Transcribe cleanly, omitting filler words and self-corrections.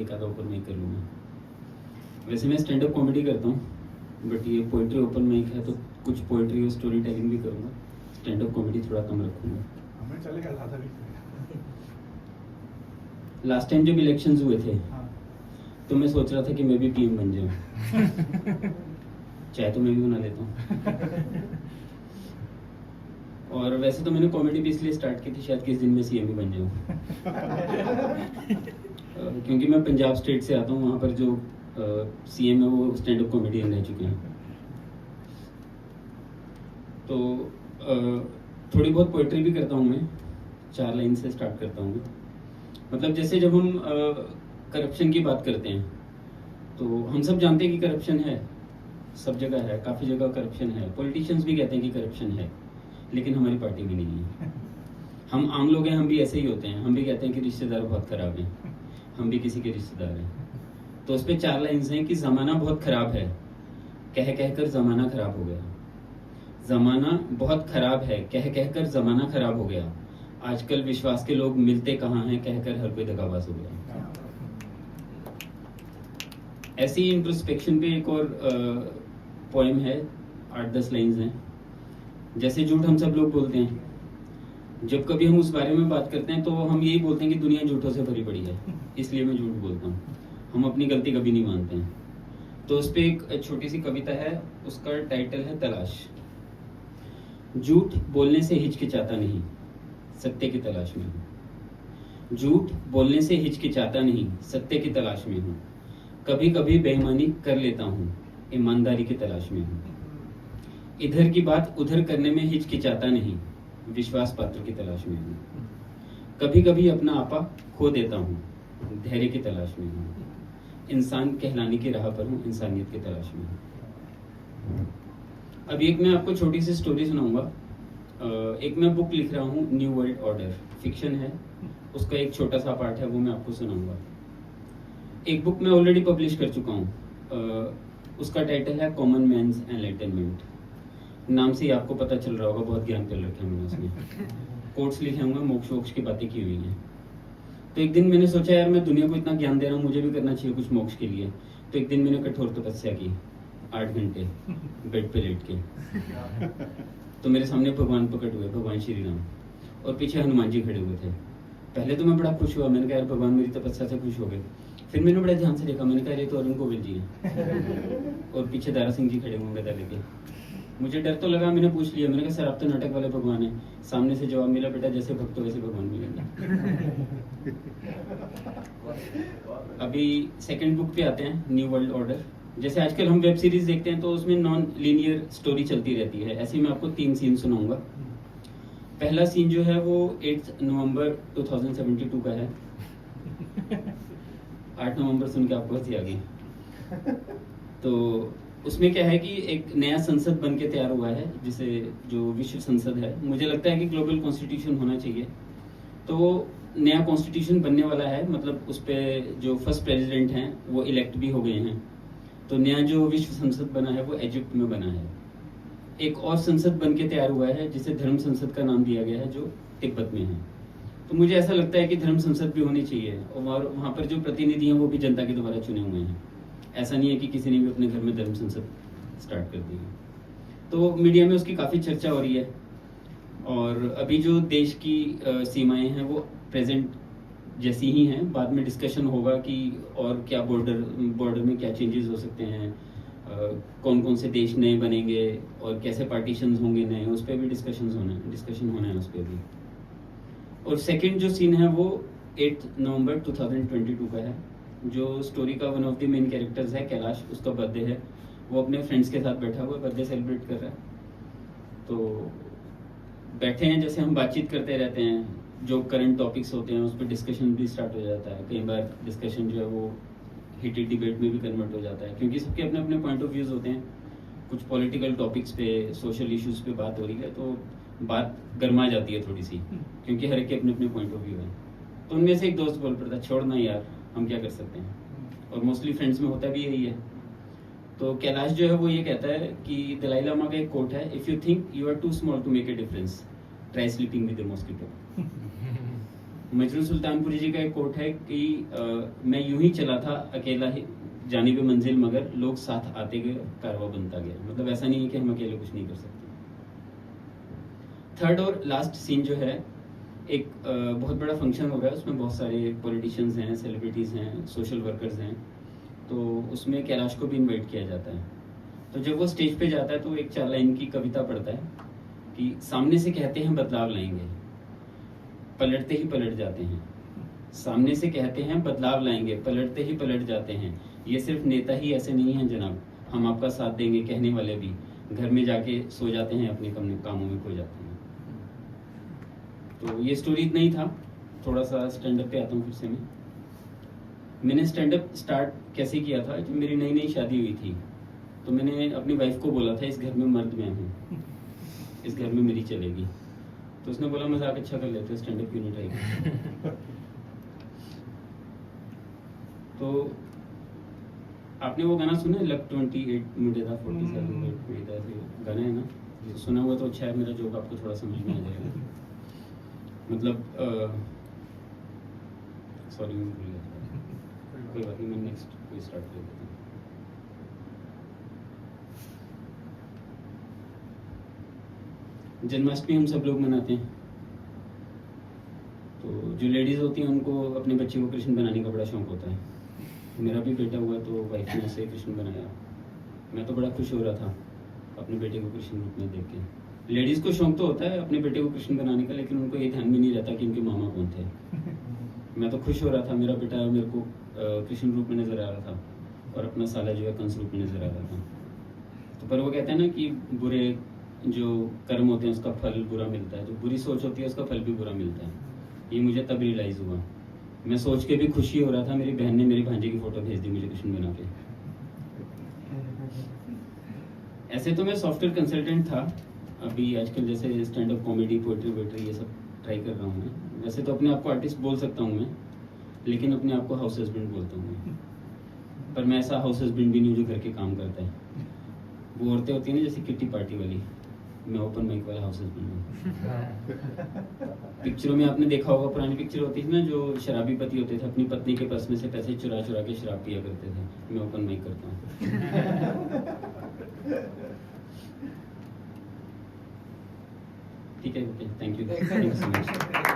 एक आधा open mic कर लूँगा। वैसे मैं स्टैंड अप कॉमेडी करता हूँ, बट ये पोइट्री ओपन माइक है तो कुछ पोइट्री और स्टोरी टेलिंग भी करूँगा। स्टैंड अप कॉमेडी थोड़ा कम रखूँगा। हमें चलेगा ज़्यादा भी। लास्ट टाइम जब इलेक्शंस हुए थे हाँ। तो मैं सोच रहा था कि मैं भी पीएम बन जाऊँ। चाहे तो मैं भी बना लेता हूँ। और वैसे तो मैंने कॉमेडी भी इसलिए स्टार्ट की थी शायद किस दिन में सीएम ही बन जाऊँ। क्योंकि मैं पंजाब स्टेट से आता हूँ, वहाँ पर जो सीएम है वो स्टैंड अप कॉमेडियन रह चुके हैं। तो थोड़ी बहुत पोइट्री भी करता हूँ मैं, 4 लाइन से स्टार्ट करता हूँ। मतलब जैसे जब हम करप्शन की बात करते हैं तो हम सब जानते हैं कि करप्शन है, सब जगह है, काफ़ी जगह करप्शन है। पॉलिटिशियंस भी कहते हैं कि करप्शन है, लेकिन हमारी पार्टी में नहीं है। हम आम लोग हैं, हम भी ऐसे ही होते हैं। हम भी कहते हैं कि रिश्तेदार बहुत ख़राब हैं, हम भी किसी के रिश्तेदार हैं। तो उस पर 4 लाइन्स हैं कि ज़माना बहुत ख़राब है, कह कहकर ज़माना ख़राब हो गया। ज़माना बहुत ख़राब है, कह कहकर ज़माना ख़राब हो गया। आजकल विश्वास के लोग मिलते कहाँ हैं, कहकर हर कोई दगाबाज हो गया। ऐसी इंट्रोस्पेक्शन पे एक और पोएम है, 8-10 लाइन्स हैं। जैसे झूठ हम सब लोग बोलते हैं, जब कभी हम उस बारे में बात करते हैं तो हम यही बोलते हैं कि दुनिया झूठों से भरी पड़ी है, इसलिए मैं झूठ बोलता हूँ। हम अपनी गलती कभी नहीं मानते हैं। तो उस पर एक छोटी सी कविता है, उसका टाइटल है तलाश। झूठ बोलने से हिचकिचाता नहीं, सत्य की तलाश में हूँ। झूठ बोलने से हिचकिचाता नहीं, सत्य की तलाश में हूँ। कभी कभी बेईमानी कर लेता हूँ, ईमानदारी की तलाश में हूँ। इधर की बात उधर करने में हिचकिचाता नहीं, विश्वास पात्र की तलाश में हूँ। कभी कभी अपना आपा खो देता हूँ, धैर्य की तलाश में हूँ। इंसान कहलाने की राह पर हूँ, इंसानियत की तलाश में हूँ। अब एक मैं आपको छोटी सी स्टोरी सुनाऊंगा। एक मैं बुक लिख रहा हूँ, न्यू वर्ल्ड ऑर्डर, फिक्शन है। उसका एक छोटा सा पार्ट है, वो मैं आपको सुनाऊंगा। एक बुक मैं ऑलरेडी पब्लिश कर चुका हूँ, उसका टाइटल है कॉमन मैन्स एनलाइटनमेंट। नाम से ही आपको पता चल रहा होगा, बहुत ज्ञान कर रखे हैं मैंने उसमें। कोट्स लिखे होंगे, मोक्ष वोक्ष की बातें की हुई हैं। तो एक दिन मैंने सोचा यार मैं दुनिया को इतना ज्ञान दे रहा हूँ, मुझे भी करना चाहिए कुछ मोक्ष के लिए। तो एक दिन मैंने कठोर तपस्या की, 8 घंटे बेड पे लेट के। तो मेरे सामने भगवान प्रकट हुए, भगवान श्री राम, और पीछे हनुमान जी खड़े हुए थे। पहले तो मैं बड़ा खुश हुआ, मैंने कहा यार भगवान मेरी तपस्या से खुश हो गए। फिर मैंने बड़े ध्यान से देखा, मैंने कहा ये तो अरुण गोविल जी हैं और पीछे दारा सिंह जी खड़े होंगे गदा लेके। मुझे डर तो लगा, मैंने पूछ लिया, मैंने कहा सर आप तो नाटक वाले भगवान हैं। सामने से जवाब मिला, बेटा जैसे भक्त हो वैसे भगवान मिलेंगे। अभी सेकंड बुक पे आते हैं, न्यू वर्ल्ड ऑर्डर। जैसे आजकल हम वेब सीरीज देखते हैं तो उसमें नॉन लीनियर स्टोरी चलती रहती है, ऐसे मैं आपको 3 सीन सुनाऊंगा। पहला सीन जो है वो 8 नवंबर 2072 का है। 8 नवंबर सुन के आपको हंसी आ गई। तो उसमें क्या है कि एक नया संसद बन के तैयार हुआ है, जिसे जो विश्व संसद है, मुझे लगता है कि ग्लोबल कॉन्स्टिट्यूशन होना चाहिए। तो वो नया कॉन्स्टिट्यूशन बनने वाला है, मतलब उस पर जो फर्स्ट प्रेसिडेंट हैं वो इलेक्ट भी हो गए हैं। तो नया जो विश्व संसद बना है वो इजिप्ट में बना है। एक और संसद बन के तैयार हुआ है जिसे धर्म संसद का नाम दिया गया है, जो तिब्बत में है। तो मुझे ऐसा लगता है कि धर्म संसद भी होनी चाहिए, और वहाँ पर जो प्रतिनिधि हैं वो भी जनता के द्वारा चुने हुए हैं। ऐसा नहीं है कि किसी ने भी अपने घर में धर्म संसद स्टार्ट कर दी है। तो मीडिया में उसकी काफ़ी चर्चा हो रही है, और अभी जो देश की सीमाएं हैं वो प्रेजेंट जैसी ही हैं। बाद में डिस्कशन होगा कि और क्या बॉर्डर में क्या चेंजेस हो सकते हैं, कौन कौन से देश नए बनेंगे और कैसे पार्टीशंस होंगे नए, उस पर भी डिस्कशन होना है उस पर भी। और सेकंड जो सीन है वो 8 नवंबर 2022 का है। जो स्टोरी का one of the main characters है कैलाश, उसका बर्थडे है। वो अपने फ्रेंड्स के साथ बैठा हुआ बर्थडे सेलिब्रेट कर रहा है। तो बैठे हैं, जैसे हम बातचीत करते रहते हैं, जो करंट टॉपिक्स होते हैं उस पर डिस्कशन भी स्टार्ट हो जाता है। कई बार डिस्कशन जो है वो हीटेड डिबेट में भी कन्वर्ट हो जाता है, क्योंकि सबके अपने अपने पॉइंट ऑफ व्यूज़ होते हैं। कुछ पॉलिटिकल टॉपिक्स पे, सोशल इश्यूज़ पे बात हो रही है तो बात गर्मा जाती है थोड़ी सी, क्योंकि हर एक के अपने अपने पॉइंट ऑफ व्यू है। तो उनमें से एक दोस्त बोल पड़ता है, छोड़ना यार हम क्या कर सकते हैं। और मोस्टली फ्रेंड्स में होता भी यही है। तो कैलाश जो है वो ये कहता है कि दलाई लामा का एक कोट है, if you think you are too small to make a difference, try sleeping with a mosquito. Majrooh Sultanpuri ji का एक कोट है कि मैं यूं ही चला था अकेला ही जानिब मंजिल, मगर लोग साथ आते गए, कारवा बनता गया। मतलब ऐसा नहीं है कि हम अकेले कुछ नहीं कर सकते। थर्ड और लास्ट सीन जो है, एक बहुत बड़ा फंक्शन हो रहा है, उसमें बहुत सारे पॉलिटिशियंस हैं, सेलिब्रिटीज़ हैं, सोशल वर्कर्स हैं, तो उसमें कैलाश को भी इनवाइट किया जाता है। तो जब वो स्टेज पे जाता है तो एक 4 लाइन की कविता पढ़ता है कि सामने से कहते हैं बदलाव लाएंगे, पलटते ही पलट जाते हैं। सामने से कहते हैं बदलाव लाएंगे, पलटते ही पलट जाते हैं। ये सिर्फ नेता ही ऐसे नहीं हैं जनाब, हम आपका साथ देंगे कहने वाले भी घर में जाके सो जाते हैं, अपने कामों में खो जाते हैं। तो ये स्टोरी इतना ही था। थोड़ा सा स्टैंड अप पे आता हूँ फिर से। मैंने स्टैंड अप स्टार्ट कैसे किया था, जब मेरी नई नई शादी हुई थी तो मैंने अपनी वाइफ को बोला था इस घर में मर्द मैं हूँ, इस घर में मेरी चलेगी। तो उसने बोला मजाक अच्छा कर लेते हो, स्टैंड अप क्यों नहीं ट्राई करते। तो आपने वो गाना सुना है, लक 28 मुझे था 47 गाना है ना, तो सुना हुआ तो अच्छा है, मेरा जोक आपको थोड़ा समझ में आ जाएगा। मतलब सॉरी मैं भूल गया, कोई बात नहीं, मैं नेक्स्ट कोई स्टार्ट कर देता हूँ। जन्माष्टमी हम सब लोग मनाते हैं, तो जो लेडीज़ होती हैं उनको अपने बच्चे को कृष्ण बनाने का बड़ा शौक होता है। मेरा भी बेटा हुआ तो वाइफ ने ऐसे कृष्ण बनाया, मैं तो बड़ा खुश हो रहा था अपने बेटे को कृष्ण रूप में देख के। लेडीज़ को शौक तो होता है अपने बेटे को कृष्ण बनाने का, लेकिन उनको ये ध्यान भी नहीं रहता कि उनके मामा कौन थे। मैं तो खुश हो रहा था, मेरा बेटा मेरे को कृष्ण रूप में नजर आ रहा था और अपना साला जो है कंस रूप में नजर आ रहा था। तो पर वो कहते हैं ना कि बुरे जो कर्म होते हैं उसका फल बुरा मिलता है, जो बुरी सोच होती है उसका फल भी बुरा मिलता है। ये मुझे तब रियलाइज हुआ। मैं सोच के भी खुशी हो रहा था, मेरी बहन ने मेरी भांजे की फोटो भेज दी मुझे कृष्ण बना के। ऐसे तो मैं सॉफ्टवेयर कंसल्टेंट था, अभी आजकल जैसे स्टैंड अप कॉमेडी, पोएट्री वोएट्री ये सब ट्राई कर रहा हूँ मैं। वैसे तो अपने आप को आर्टिस्ट बोल सकता हूँ मैं, लेकिन अपने आप को हाउस हस्बैंड बोलता हूँ मैं। पर मैं ऐसा हाउस हस्बैंड भी नहीं हूँ जो घर के काम करता है। वो औरतें होती हैं ना जैसे किट्टी पार्टी वाली, मैं ओपन माइक वाला हाउस हस्बैंड हूँ। पिक्चरों में आपने देखा होगा, पुरानी पिक्चर होती थी ना जो शराबी पति होते थे, अपनी पत्नी के पर्स में से पैसे चुरा चुरा के शराब पिया करते थे। मैं ओपन माइक करता हूँ। ठीक है, okay, thank you so much.